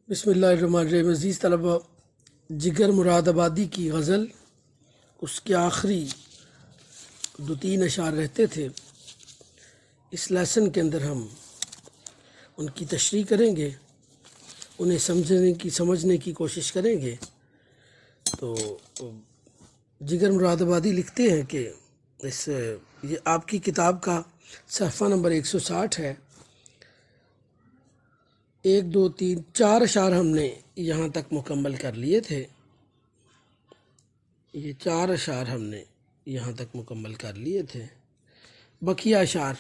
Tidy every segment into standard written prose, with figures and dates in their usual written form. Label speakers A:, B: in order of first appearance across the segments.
A: بسم اللہ الرحمن الرحیم۔ عزیز طلبہ، جگر مراد آبادی کی غزل، اس کے آخری 2-3 اشعار رہتے تھے۔ اس لیسن کے اندر ہم ان کی تشریح کریں گے، انہیں سمجھنے کی کوشش کریں گے۔ تو جگر مراد آبادی لکھتے ہیں کہ یہ آپ کی کتاب کا صفحہ نمبر 160 ہے۔ 1 2 3 4 اشعار ہم نے یہاں تک مکمل کر لیے تھے۔ یہ 4 اشعار ہم نے یہاں تک مکمل کر لیے تھے۔ بقیہ اشعار،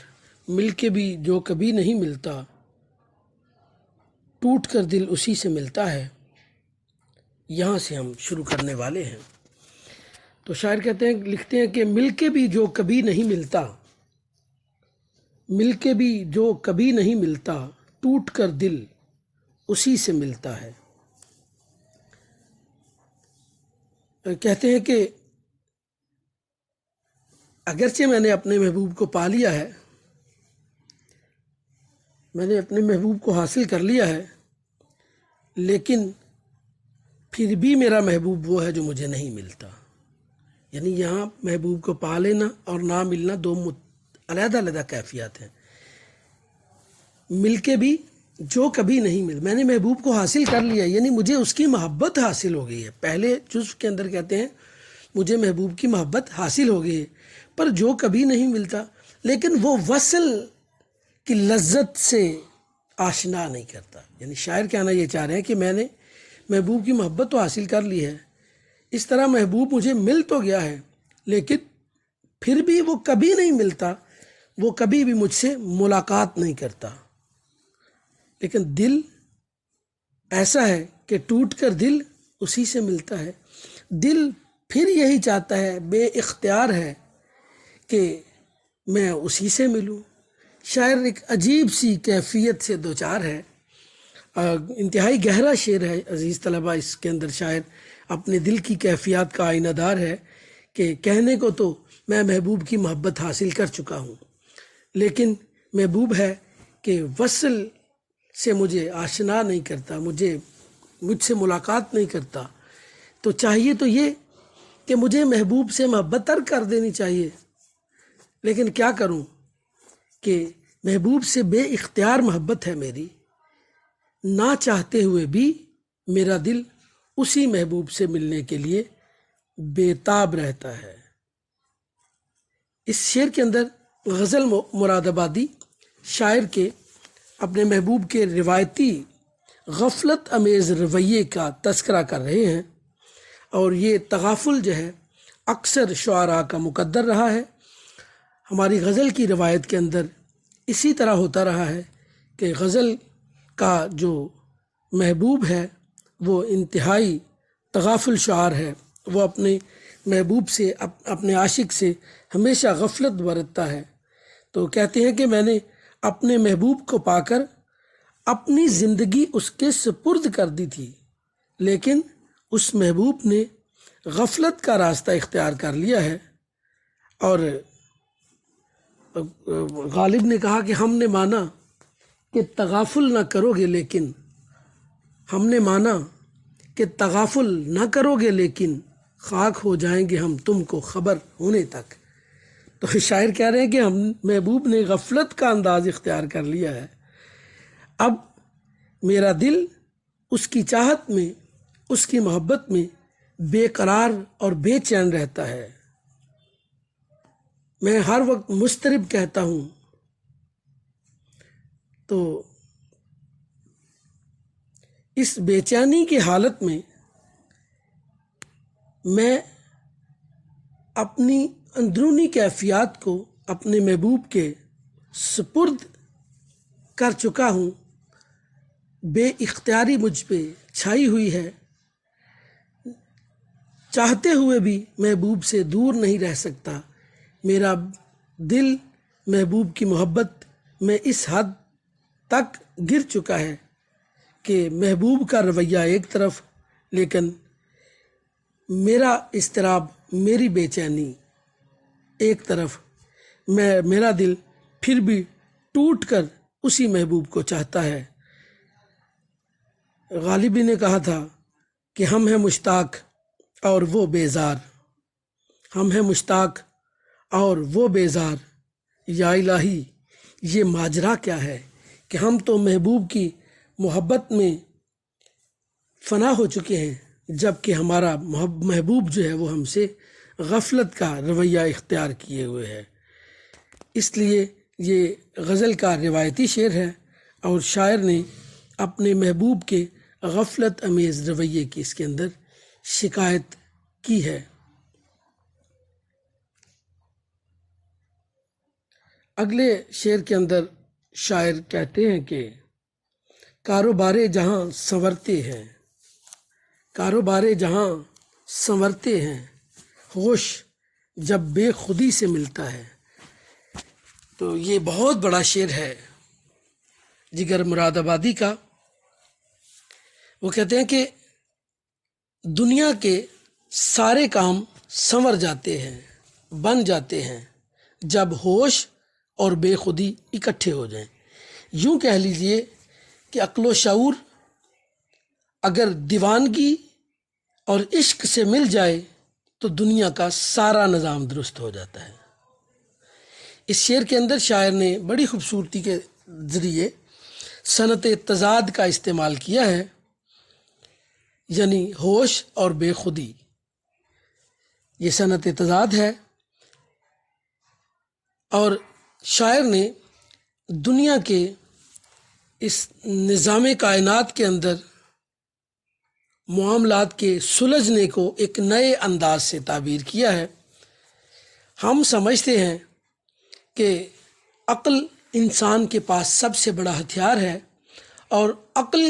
A: مل کے بھی جو کبھی نہیں ملتا، ٹوٹ کر دل اسی سے ملتا ہے، یہاں سے ہم شروع کرنے والے ہیں۔ تو شاعر لکھتے ہیں کہ مل کے بھی جو کبھی نہیں ملتا، مل کے بھی جو کبھی نہیں ملتا، ٹوٹ کر دل اسی سے ملتا ہے۔ کہتے ہیں کہ اگرچہ میں نے اپنے محبوب کو پا لیا ہے، میں نے اپنے محبوب کو حاصل کر لیا ہے، لیکن پھر بھی میرا محبوب وہ ہے جو مجھے نہیں ملتا۔ یعنی یہاں محبوب کو پا لینا اور نہ ملنا دو علیحدہ علیحدہ کیفیات ہیں۔ مل کے بھی جو کبھی نہیں مل، میں نے محبوب کو حاصل کر لیا، یعنی مجھے اس کی محبت حاصل ہو گئی ہے۔ پہلے جزو کے اندر کہتے ہیں مجھے محبوب کی محبت حاصل ہو گئی ہے، پر جو کبھی نہیں ملتا، لیکن وہ وصل کی لذت سے آشنا نہیں کرتا۔ یعنی شاعر کہنا یہ چاہ رہے ہیں کہ میں نے محبوب کی محبت تو حاصل کر لی ہے، اس طرح محبوب مجھے مل تو گیا ہے، لیکن پھر بھی وہ کبھی نہیں ملتا، وہ کبھی بھی مجھ سے ملاقات نہیں کرتا۔ لیکن دل ایسا ہے کہ ٹوٹ کر دل اسی سے ملتا ہے۔ دل پھر یہی چاہتا ہے، بے اختیار ہے کہ میں اسی سے ملوں۔ شاعر ایک عجیب سی کیفیت سے دوچار ہے۔ انتہائی گہرا شعر ہے عزیز طلبہ۔ اس کے اندر شاعر اپنے دل کی کیفیات کا آئینہ دار ہے کہ کہنے کو تو میں محبوب کی محبت حاصل کر چکا ہوں، لیکن محبوب ہے کہ وصل سے مجھے آشنا نہیں کرتا، مجھ سے ملاقات نہیں کرتا۔ تو چاہیے تو یہ کہ مجھے محبوب سے محبت ترک کر دینی چاہیے، لیکن کیا کروں کہ محبوب سے بے اختیار محبت ہے میری، نہ چاہتے ہوئے بھی میرا دل اسی محبوب سے ملنے کے لیے بے تاب رہتا ہے۔ اس شعر کے اندر غزل مراد آبادی شاعر کے اپنے محبوب کے روایتی غفلت امیز رویے کا تذکرہ کر رہے ہیں، اور یہ تغافل جو ہے اکثر شعراء کا مقدر رہا ہے۔ ہماری غزل کی روایت کے اندر اسی طرح ہوتا رہا ہے کہ غزل کا جو محبوب ہے وہ انتہائی تغافل شعار ہے، وہ اپنے محبوب سے، اپنے عاشق سے ہمیشہ غفلت برتتا ہے۔ تو کہتے ہیں کہ میں نے اپنے محبوب کو پا کر اپنی زندگی اس کے سپرد کر دی تھی، لیکن اس محبوب نے غفلت کا راستہ اختیار کر لیا ہے۔ اور غالب نے کہا کہ ہم نے مانا کہ تغافل نہ کرو گے، لیکن ہم نے مانا کہ تغافل نہ کرو گے، لیکن خاک ہو جائیں گے ہم تم کو خبر ہونے تک۔ تو شاعر کہہ رہے ہیں کہ ہم محبوب نے غفلت کا انداز اختیار کر لیا ہے، اب میرا دل اس کی چاہت میں، اس کی محبت میں بے قرار اور بے چین رہتا ہے۔ میں ہر وقت مضطرب کہتا ہوں۔ تو اس بے چینی کی حالت میں میں اپنی اندرونی کیفیات کو اپنے محبوب کے سپرد کر چکا ہوں، بے اختیاری مجھ پہ چھائی ہوئی ہے، چاہتے ہوئے بھی محبوب سے دور نہیں رہ سکتا۔ میرا دل محبوب کی محبت میں اس حد تک گر چکا ہے کہ محبوب کا رویہ ایک طرف، لیکن میرا اضطراب، میری بے چینی ایک طرف، میرا دل پھر بھی ٹوٹ کر اسی محبوب کو چاہتا ہے۔ غالبی نے کہا تھا کہ ہم ہیں مشتاق اور وہ بیزار، ہم ہیں مشتاق اور وہ بیزار، یا الہی یہ ماجرا کیا ہے کہ ہم تو محبوب کی محبت میں فنا ہو چکے ہیں، جب کہ ہمارا محبوب جو ہے وہ ہم سے غفلت کا رویہ اختیار کیے ہوئے ہے۔ اس لیے یہ غزل کا روایتی شعر ہے اور شاعر نے اپنے محبوب کے غفلت امیز رویے کی اس کے اندر شکایت کی ہے۔ اگلے شعر کے اندر شاعر کہتے ہیں کہ کاروبار جہاں سنورتے ہیں، کاروبار جہاں سنورتے ہیں، ہوش جب بے خودی سے ملتا ہے۔ تو یہ بہت بڑا شعر ہے جگر مراد آبادی کا۔ وہ کہتے ہیں کہ دنیا کے سارے کام سنور جاتے ہیں، بن جاتے ہیں، جب ہوش اور بے خودی اکٹھے ہو جائیں۔ یوں کہہ لیجئے کہ عقل و شعور اگر دیوانگی اور عشق سے مل جائے تو دنیا کا سارا نظام درست ہو جاتا ہے۔ اس شعر کے اندر شاعر نے بڑی خوبصورتی کے ذریعے صنعت تضاد کا استعمال کیا ہے، یعنی ہوش اور بے خودی، یہ صنعت تضاد ہے۔ اور شاعر نے دنیا کے اس نظام کائنات کے اندر معاملات کے سلجھنے کو ایک نئے انداز سے تعبیر کیا ہے۔ ہم سمجھتے ہیں کہ عقل انسان کے پاس سب سے بڑا ہتھیار ہے اور عقل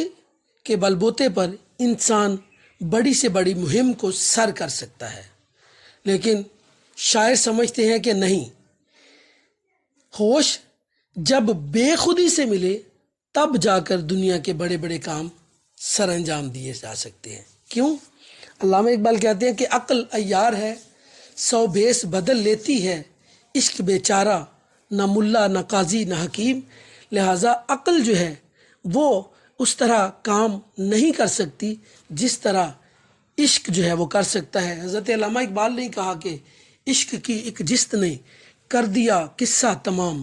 A: کے بل بوتے پر انسان بڑی سے بڑی مہم کو سر کر سکتا ہے، لیکن شاعر سمجھتے ہیں کہ نہیں، ہوش جب بے خودی سے ملے تب جا کر دنیا کے بڑے بڑے کام سر انجام دیے جا سکتے ہیں۔ کیوں؟ علامہ اقبال کہتے ہیں کہ عقل عیار ہے، سو بھیس بدل لیتی ہے، عشق بیچارہ نہ ملا نہ قاضی نہ حکیم، لہٰذا عقل جو ہے وہ اس طرح کام نہیں کر سکتی جس طرح عشق جو ہے وہ کر سکتا ہے۔ حضرت علامہ اقبال نے کہا کہ عشق کی ایک جست نے کر دیا قصہ تمام،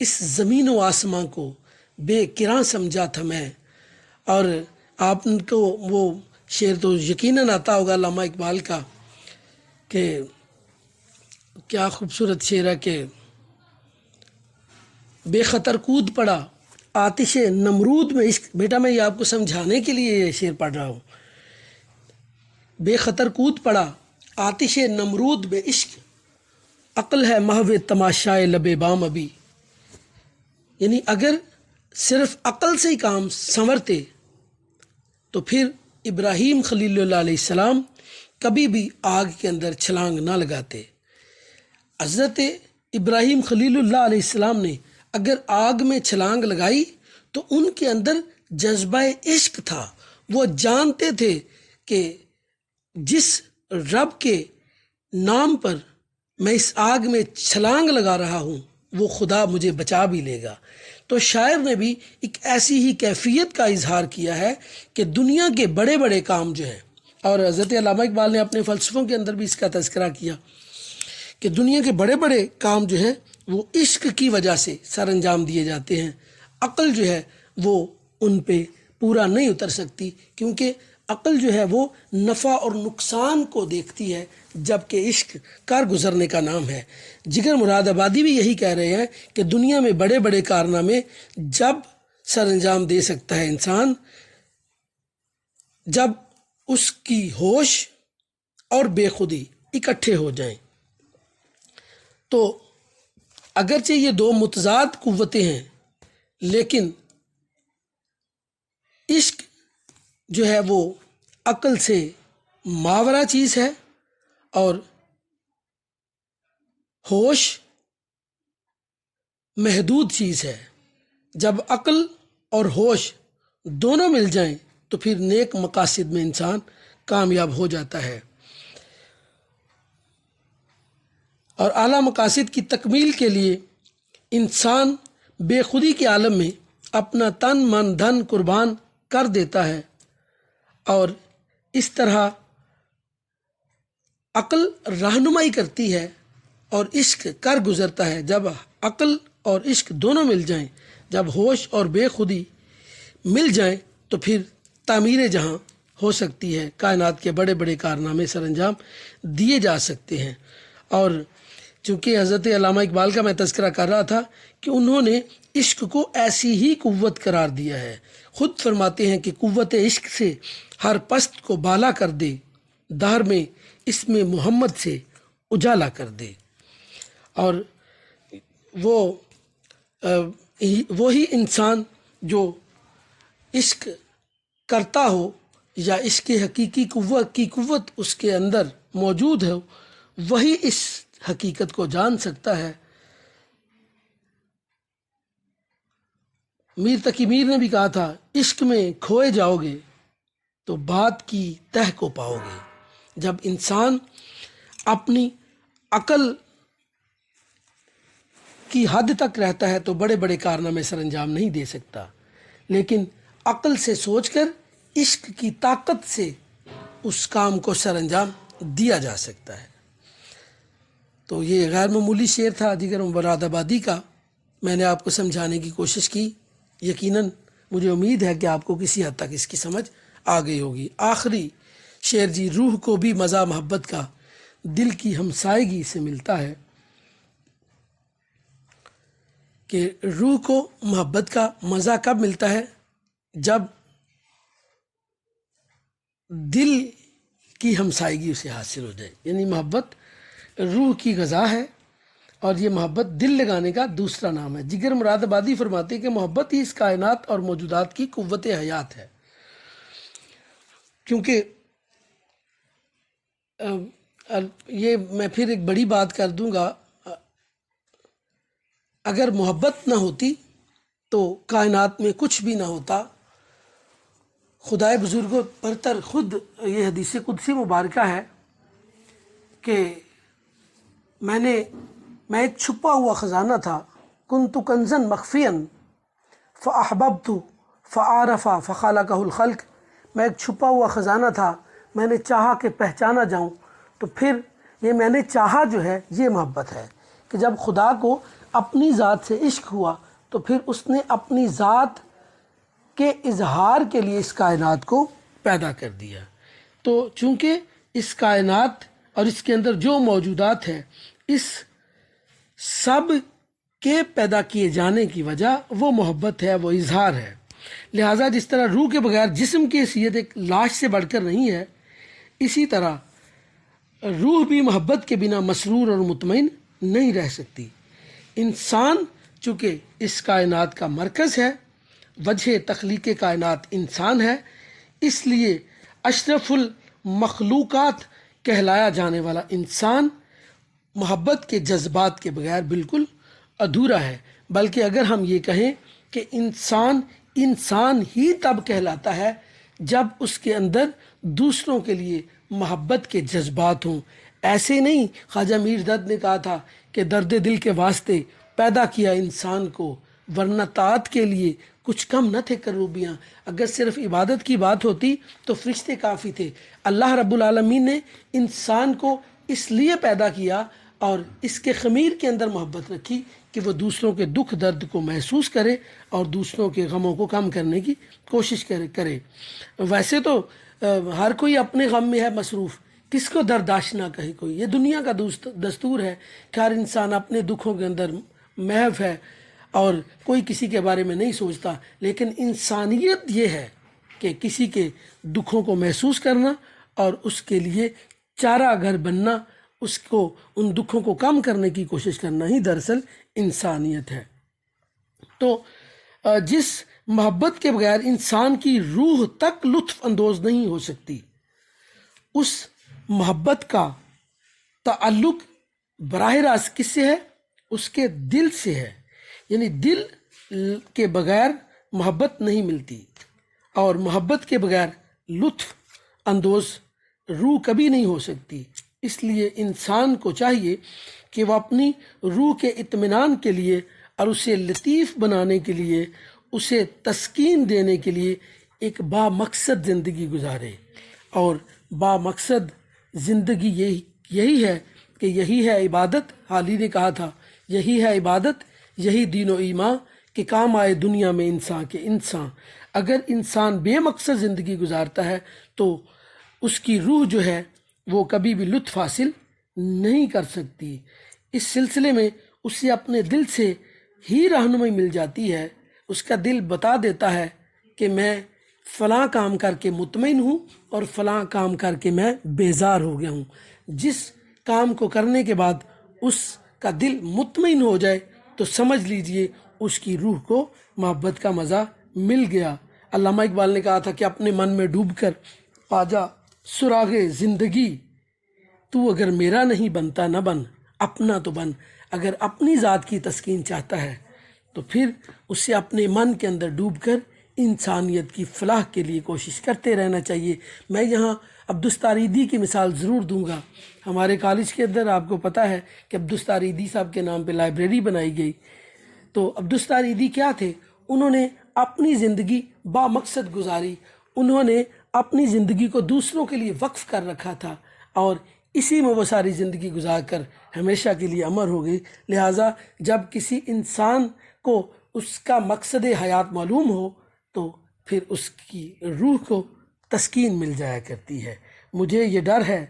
A: اس زمین و آسماں کو بے کراں سمجھا تھا میں۔ اور آپ کو وہ شعر تو یقیناً آتا ہوگا علامہ اقبال کا، کہ کیا خوبصورت شعر ہے کہ بے خطر کود پڑا آتش نمرود میں عشق۔ بیٹا میں یہ آپ کو سمجھانے کے لیے یہ شعر پڑھ رہا ہوں۔ بے خطر کود پڑا آتش نمرود میں عشق، عقل ہے محو تماشائے لب بام ابھی۔ یعنی اگر صرف عقل سے ہی کام سنورتے تو پھر ابراہیم خلیل اللہ علیہ السلام کبھی بھی آگ کے اندر چھلانگ نہ لگاتے۔ حضرت ابراہیم خلیل اللہ علیہ السلام نے اگر آگ میں چھلانگ لگائی تو ان کے اندر جذبہ عشق تھا، وہ جانتے تھے کہ جس رب کے نام پر میں اس آگ میں چھلانگ لگا رہا ہوں وہ خدا مجھے بچا بھی لے گا۔ تو شاعر نے بھی ایک ایسی ہی کیفیت کا اظہار کیا ہے کہ دنیا کے بڑے بڑے کام جو ہیں، اور حضرت علامہ اقبال نے اپنے فلسفوں کے اندر بھی اس کا تذکرہ کیا کہ دنیا کے بڑے بڑے کام جو ہیں وہ عشق کی وجہ سے سر انجام دیے جاتے ہیں۔ عقل جو ہے وہ ان پہ پورا نہیں اتر سکتی، کیونکہ عقل جو ہے وہ نفع اور نقصان کو دیکھتی ہے، جبکہ عشق کار گزرنے کا نام ہے۔ جگر مراد آبادی بھی یہی کہہ رہے ہیں کہ دنیا میں بڑے بڑے کارنامے جب سر انجام دے سکتا ہے انسان جب اس کی ہوش اور بے خودی اکٹھے ہو جائیں۔ تو اگرچہ یہ دو متضاد قوتیں ہیں، لیکن عشق جو ہے وہ عقل سے ماورا چیز ہے اور ہوش محدود چیز ہے۔ جب عقل اور ہوش دونوں مل جائیں تو پھر نیک مقاصد میں انسان کامیاب ہو جاتا ہے، اور اعلیٰ مقاصد کی تکمیل کے لیے انسان بے خودی کے عالم میں اپنا تن من دھن قربان کر دیتا ہے اور اس طرح عقل رہنمائی کرتی ہے اور عشق کر گزرتا ہے۔ جب عقل اور عشق دونوں مل جائیں، جب ہوش اور بے خودی مل جائیں تو پھر تعمیر جہاں ہو سکتی ہے، کائنات کے بڑے بڑے کارنامے سر انجام دیے جا سکتے ہیں۔ اور چونکہ حضرت علامہ اقبال کا میں تذکرہ کر رہا تھا کہ انہوں نے عشق کو ایسی ہی قوت قرار دیا ہے، خود فرماتے ہیں کہ قوت عشق سے ہر پست کو بالا کر دے، دہر میں اسم محمد سے اجالا کر دے۔ اور وہی انسان جو عشق کرتا ہو یا عشق حقیقی قوت اس کے اندر موجود ہے، وہی اس حقیقت کو جان سکتا ہے۔ میر تقی میر نے بھی کہا تھا، عشق میں کھوئے جاؤ گے تو بات کی تہ کو پاؤ گے۔ جب انسان اپنی عقل کی حد تک رہتا ہے تو بڑے بڑے کارنامے سر انجام نہیں دے سکتا، لیکن عقل سے سوچ کر عشق کی طاقت سے اس کام کو سر انجام دیا جا سکتا ہے۔ تو یہ غیر معمولی شعر تھا جگر مراد آبادی کا، میں نے آپ کو سمجھانے کی کوشش کی، یقیناً مجھے امید ہے کہ آپ کو کسی حد تک اس کی سمجھ آ گئی ہوگی۔ آخری شعر جی، روح کو بھی مزہ محبت کا دل کی ہمسائیگی سے ملتا ہے، کہ روح کو محبت کا مزہ کب ملتا ہے؟ جب دل کی ہمسائیگی اسے حاصل ہو جائے، یعنی محبت روح کی غذا ہے اور یہ محبت دل لگانے کا دوسرا نام ہے۔ جگر مراد آبادی فرماتے ہیں کہ محبت ہی اس کائنات اور موجودات کی قوت حیات ہے، کیونکہ یہ میں پھر ایک بڑی بات کر دوں گا، اگر محبت نہ ہوتی تو کائنات میں کچھ بھی نہ ہوتا۔ خدائے بزرگ برتر خود یہ حدیث قدسی مبارکہ ہے کہ میں ایک چھپا ہوا خزانہ تھا، کنت کنزا مخفیا فاحببت فعرف فخلقہ الخلق، میں ایک چھپا ہوا خزانہ تھا، میں نے چاہا کہ پہچانا جاؤں، تو پھر یہ میں نے چاہا جو ہے یہ محبت ہے، کہ جب خدا کو اپنی ذات سے عشق ہوا تو پھر اس نے اپنی ذات کے اظہار کے لیے اس کائنات کو پیدا کر دیا۔ تو چونکہ اس کائنات اور اس کے اندر جو موجودات ہے، اس سب کے پیدا کیے جانے کی وجہ وہ محبت ہے، وہ اظہار ہے۔ لہٰذا جس طرح روح کے بغیر جسم کی حیثیت ایک لاش سے بڑھ کر نہیں ہے، اسی طرح روح بھی محبت کے بنا مسرور اور مطمئن نہیں رہ سکتی۔ انسان چونکہ اس کائنات کا مرکز ہے، وجہ تخلیق کائنات انسان ہے، اس لیے اشرف المخلوقات کہلایا جانے والا انسان محبت کے جذبات کے بغیر بالکل ادھورا ہے۔ بلکہ اگر ہم یہ کہیں کہ انسان ہی تب کہلاتا ہے جب اس کے اندر دوسروں کے لیے محبت کے جذبات ہوں۔ ایسے نہیں، خواجہ میر درد نے کہا تھا کہ درد دل کے واسطے پیدا کیا انسان کو، ورنہ طاعت کے لیے کچھ کم نہ تھے کروبیاں۔ اگر صرف عبادت کی بات ہوتی تو فرشتے کافی تھے۔ اللہ رب العالمین نے انسان کو اس لیے پیدا کیا اور اس کے خمیر کے اندر محبت رکھی کہ وہ دوسروں کے دکھ درد کو محسوس کرے اور دوسروں کے غموں کو کم کرنے کی کوشش کرے۔ ویسے تو ہر کوئی اپنے غم میں ہے مصروف، کس کو درداش نہ کہے کوئی، یہ دنیا کا دستور ہے کہ ہر انسان اپنے دکھوں کے اندر محو ہے اور کوئی کسی کے بارے میں نہیں سوچتا۔ لیکن انسانیت یہ ہے کہ کسی کے دکھوں کو محسوس کرنا اور اس کے لیے چارہ گھر بننا، اس کو ان دکھوں کو کم کرنے کی کوشش کرنا ہی دراصل انسانیت ہے۔ تو جس محبت کے بغیر انسان کی روح تک لطف اندوز نہیں ہو سکتی، اس محبت کا تعلق براہ راست کس سے ہے؟ اس کے دل سے ہے۔ یعنی دل کے بغیر محبت نہیں ملتی، اور محبت کے بغیر لطف اندوز روح کبھی نہیں ہو سکتی۔ اس لیے انسان کو چاہیے کہ وہ اپنی روح کے اطمینان کے لیے اور اسے لطیف بنانے کے لیے، اسے تسکین دینے کے لیے ایک با مقصد زندگی گزارے، اور با مقصد زندگی یہی ہے کہ یہی ہے عبادت. حالی نے کہا تھا یہی ہے عبادت، یہی دین و ایمان کہ کام آئے دنیا میں انسان کے انسان. اگر انسان بے مقصد زندگی گزارتا ہے تو اس کی روح جو ہے وہ کبھی بھی لطف حاصل نہیں کر سکتی. اس سلسلے میں اسے اپنے دل سے ہی رہنمائی مل جاتی ہے. اس کا دل بتا دیتا ہے کہ میں فلاں کام کر کے مطمئن ہوں اور فلاں کام کر کے میں بیزار ہو گیا ہوں. جس کام کو کرنے کے بعد اس کا دل مطمئن ہو جائے تو سمجھ لیجئے اس کی روح کو محبت کا مزہ مل گیا. علامہ اقبال نے کہا تھا کہ اپنے من میں ڈوب کر پا جا سراغ زندگی، تو اگر میرا نہیں بنتا نہ بن، اپنا تو بن. اگر اپنی ذات کی تسکین چاہتا ہے تو پھر اسے اپنے من کے اندر ڈوب کر انسانیت کی فلاح کے لیے کوشش کرتے رہنا چاہیے. میں یہاں عبدالستاریدی کی مثال ضرور دوں گا. ہمارے کالج کے اندر آپ کو پتہ ہے کہ عبدالستاریدی صاحب کے نام پہ لائبریری بنائی گئی. تو عبدالستاریدی کیا تھے؟ انہوں نے اپنی زندگی با مقصد گزاری. انہوں نے اپنی زندگی کو دوسروں کے لیے وقف کر رکھا تھا اور اسی میں وہ ساری زندگی گزار کر ہمیشہ کے لیے امر ہو گئی. لہٰذا جب کسی انسان کو اس کا مقصد حیات معلوم ہو تو پھر اس کی روح کو تسکین مل جایا کرتی ہے. مجھے یہ ڈر ہے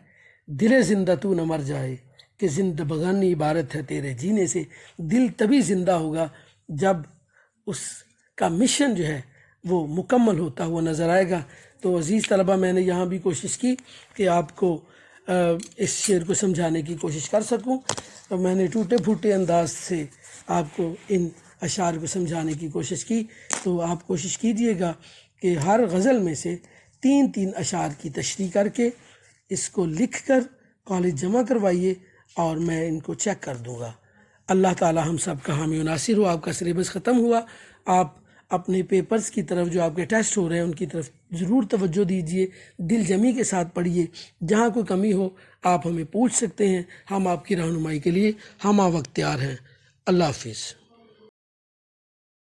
A: دل زندہ تو نہ مر جائے کہ زندہ بغانی عبارت ہے تیرے جینے سے. دل تبھی زندہ ہوگا جب اس کا مشن جو ہے وہ مکمل ہوتا ہوا نظر آئے گا. تو عزیز طلبہ، میں نے یہاں بھی کوشش کی کہ آپ کو اس شعر کو سمجھانے کی کوشش کر سکوں. میں نے ٹوٹے پھوٹے انداز سے آپ کو ان اشعار کو سمجھانے کی کوشش کی. تو آپ کوشش کیجئے گا کہ ہر غزل میں سے 3 اشعار کی تشریح کر کے اس کو لکھ کر کالج جمع کروائیے اور میں ان کو چیک کر دوں گا. اللہ تعالی ہم سب کا حامی و ناصر ہو. آپ کا سلیبس ختم ہوا. آپ اپنے پیپرز کی طرف جو آپ کے ٹیسٹ ہو رہے ہیں ان کی طرف ضرور توجہ دیجئے. دل جمی کے ساتھ پڑھیے. جہاں کوئی کمی ہو آپ ہمیں پوچھ سکتے ہیں. ہم آپ کی رہنمائی کے لیے ہمہ وقت تیار ہیں. اللہ حافظ.